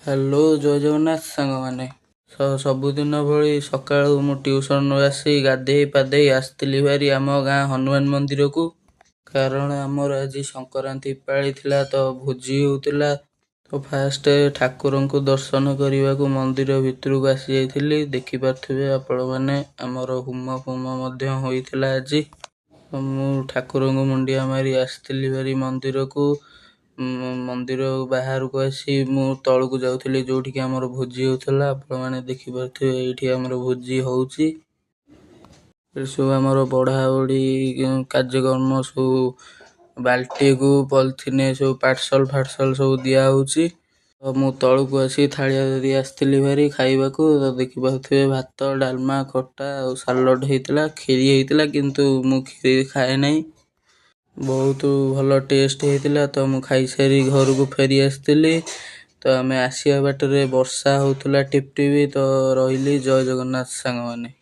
Hello ଜୟ ଜଗନ୍ନାଥ ସାଙ୍ଗମାନେ। ସବୁଦିନ ଭଳି ସକାଳୁ ମୁଁ ଟ୍ୟୁସନରୁ ଆସି ଗାଧେଇ ପାଧେଇ ଆସିଥିଲି ଭାରି ଆମ ଗାଁ ହନୁମାନ ମନ୍ଦିରକୁ। କାରଣ ଆମର ଆଜି ସଂକ୍ରାନ୍ତି ପାଳି ଥିଲା ତ ଭୋଜି ହେଉଥିଲା। ତ ଫାଷ୍ଟ ଠାକୁରଙ୍କୁ ଦର୍ଶନ କରିବାକୁ ମନ୍ଦିର ଭିତରକୁ ଆସି ଯାଇଥିଲି। ଦେଖିପାରୁଥିବେ ଆପଣମାନେ ଆମର ହୋମ ଫୋମ ମଧ୍ୟ ହୋଇଥିଲା ଆଜି। ମୁଁ ଠାକୁରଙ୍କୁ ମୁଣ୍ଡିଆ ମାରି ଆସିଥିଲି ଭାରି ମନ୍ଦିରକୁ। ମନ୍ଦିର ବାହାରକୁ ଆସି ମୁଁ ତଳକୁ ଯାଉଥିଲି ଯୋଉଠିକି ଆମର ଭୋଜି ହେଉଥିଲା। ଆପଣମାନେ ଦେଖିପାରୁଥିବେ ଏଇଠି ଆମର ଭୋଜି ହେଉଛି। ଏଠି ସବୁ ଆମର ବଢ଼ା ବଢ଼ି କାର୍ଯ୍ୟକ୍ରମ ସବୁ ବାଲ୍ଟିକୁ ପଲିଥିନ୍ ସବୁ ପାର୍ସଲ ସବୁ ଦିଆହେଉଛି। ମୁଁ ତଳକୁ ଆସି ଥାଳିଆ ଧରି ଆସିଥିଲି ଭାରି ଖାଇବାକୁ। ଦେଖିପାରୁଥିବେ ଭାତ ଡାଲମା ଖଟା ଆଉ ସାଲଡ଼ ହେଇଥିଲା, କ୍ଷୀରି ହେଇଥିଲା, କିନ୍ତୁ ମୁଁ କ୍ଷୀରି ଖାଏ ନାହିଁ। ବହୁତ ଭଲ ଟେଷ୍ଟ ହେଇଥିଲା ତ ମୁଁ ଖାଇସାରି ଘରକୁ ଫେରି ଆସିଥିଲି। ତ ଆମେ ଆସିବା ବାଟରେ ବର୍ଷା ହେଉଥିଲା ଟିପ୍ ଟିପ୍, ତ ରହିଲି। ଜୟ ଜଗନ୍ନାଥ ସାଙ୍ଗମାନେ।